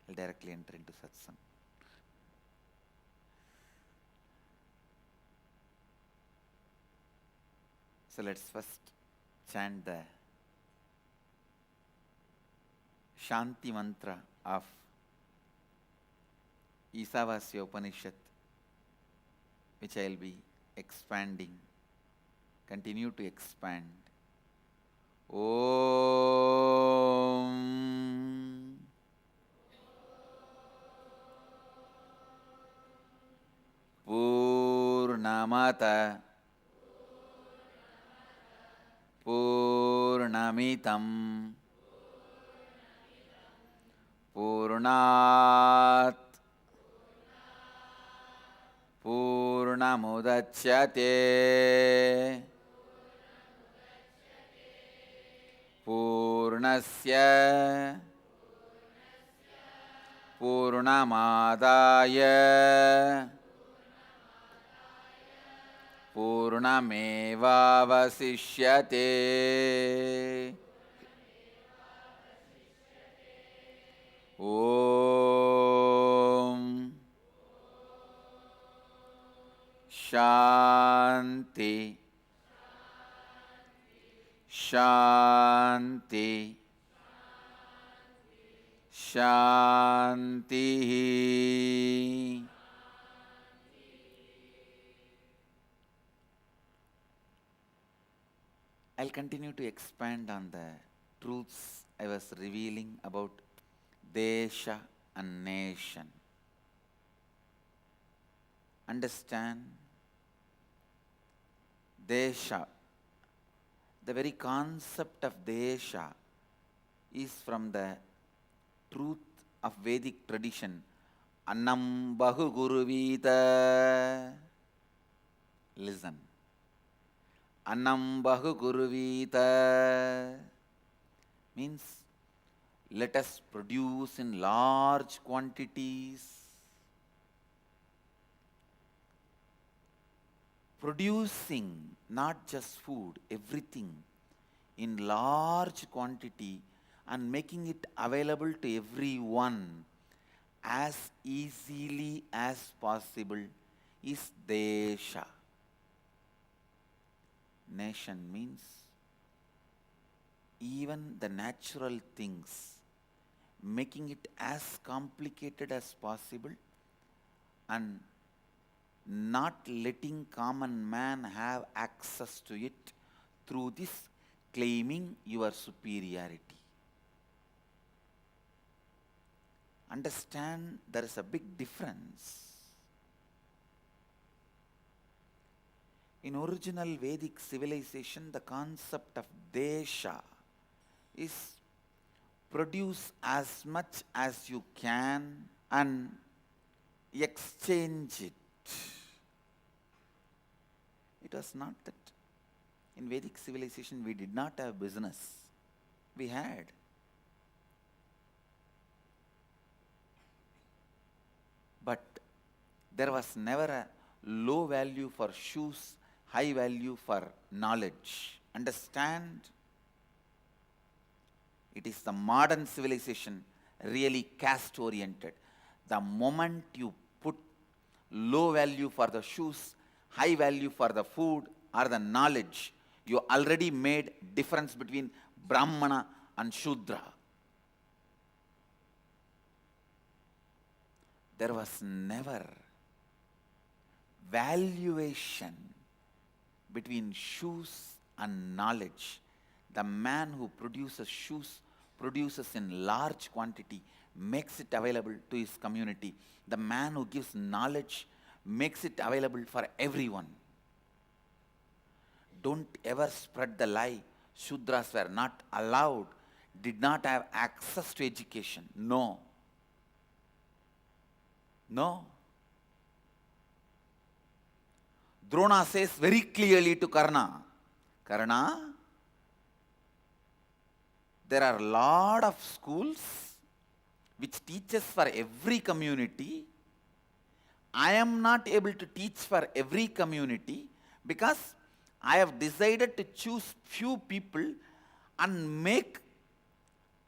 I'll directly enter into satsang. So let's first chant the Shanti mantra of Isavasya Upanishad, which I will be expanding, continue to expand. Om Purnamata Purnamitam Purnat Purnamudachyate Purnasya Purnamadaya Purnamevavasishyate. Om Shanti Shanti Shanti. I'll continue to expand on the truths I was revealing about Desha and nation. Understand, Desha, the very concept of Desha is from the truth of Vedic tradition. Annam Bahu Guruvita. Listen. Annam Bahu Guruvita means let us produce in large quantities. Producing not just food, everything in large quantity and making it available to everyone as easily as possible is Desha. Nation means even the natural things, making it as complicated as possible and not letting common man have access to it through this claiming your superiority. Understand, there is a big difference. In original Vedic civilization, the concept of Desha is produce as much as you can and exchange it. It was not that. In Vedic civilization, we did not have business. We had. But there was never a low value for shoes, high value for knowledge. Understand? It is the modern civilization really caste oriented. The moment you put low value for the shoes, high value for the food or the knowledge, you already made difference between Brahmana and Shudra. There was never valuation between shoes and knowledge. The man who produces shoes produces in large quantity, makes it available to his community. The man who gives knowledge makes it available for everyone. Don't ever spread the lie Shudras were not allowed, did not have access to education. No. No. Drona says very clearly to Karna, Karna, there are a lot of schools which teaches for every community. I am not able to teach for every community because I have decided to choose few people and make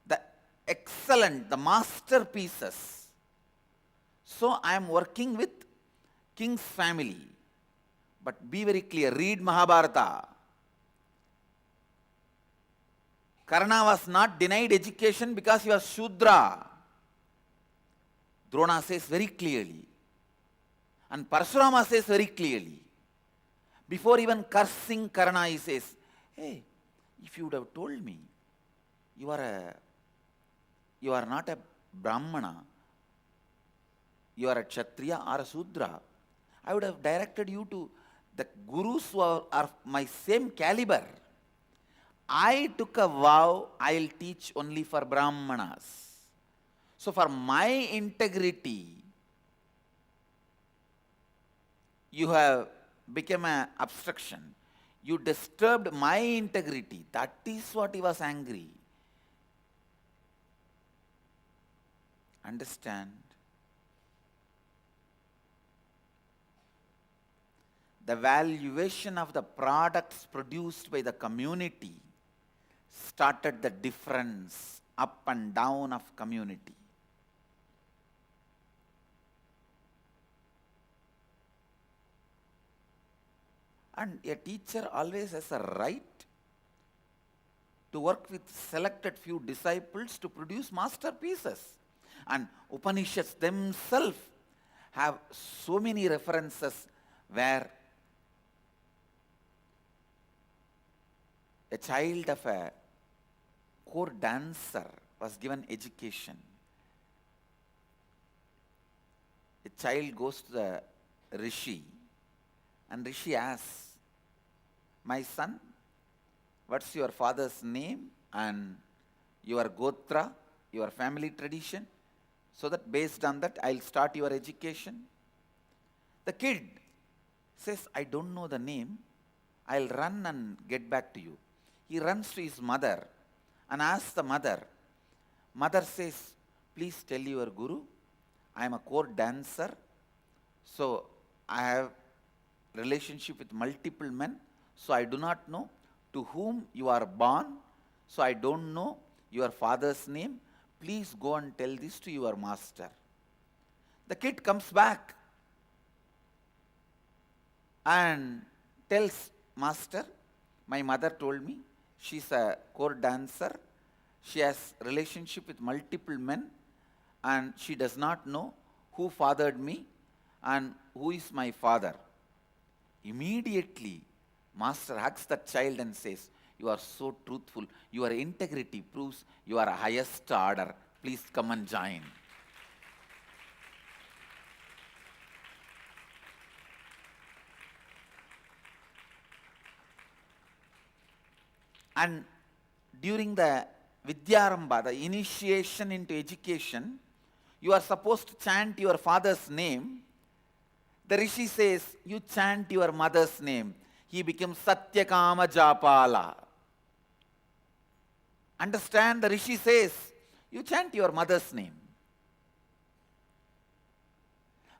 the excellent, the masterpieces. So I am working with king's family. But be very clear, read Mahabharata. Karna was not denied education because he was Shudra. Drona says very clearly. And Parshurama says very clearly. Before even cursing Karna, he says, hey, if you would have told me you are not a Brahmana, you are a Kshatriya or a Sudra, I would have directed you to the gurus who are my same caliber. I took a vow, I'll teach only for Brahmanas. So for my integrity, you have become an obstruction. You disturbed my integrity. That is what he was angry. Understand? The valuation of the products produced by the community started the difference up and down of community. And a teacher always has a right to work with selected few disciples to produce masterpieces. And Upanishads themselves have so many references where a child of a core dancer was given education. A child goes to the Rishi, and Rishi asks, my son, what's your father's name and your gotra, your family tradition, so that based on that I'll start your education? The kid says, I don't know the name, I'll run and get back to you. He runs to his mother and asks the mother. Mother says, please tell your guru, I am a court dancer, so I have relationship with multiple men, so I do not know to whom you are born, so I don't know your father's name. Please go and tell this to your master. The kid comes back and tells master, my mother told me she's a court dancer, she has relationship with multiple men, and she does not know who fathered me and who is my father. Immediately, master hugs the child and says, you are so truthful. Your integrity proves you are a highest order. Please come and join. And during the Vidyarambha, the initiation into education, you are supposed to chant your father's name. The Rishi says, you chant your mother's name. He becomes Satyakama Japala. Understand? The Rishi says, you chant your mother's name.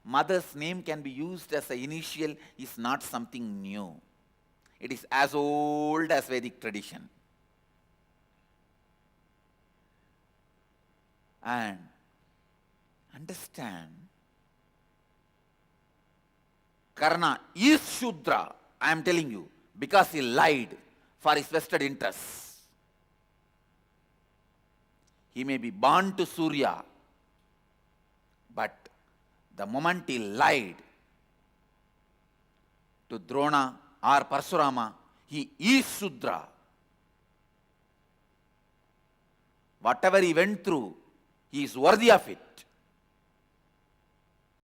Mother's name can be used as an initial, is not something new. It is as old as Vedic tradition. And understand, Karna is Shudra, I am telling you, because he lied for his vested interests. He may be born to Surya, but the moment he lied to Drona or Parshurama, he is Shudra. Whatever he went through, he is worthy of it.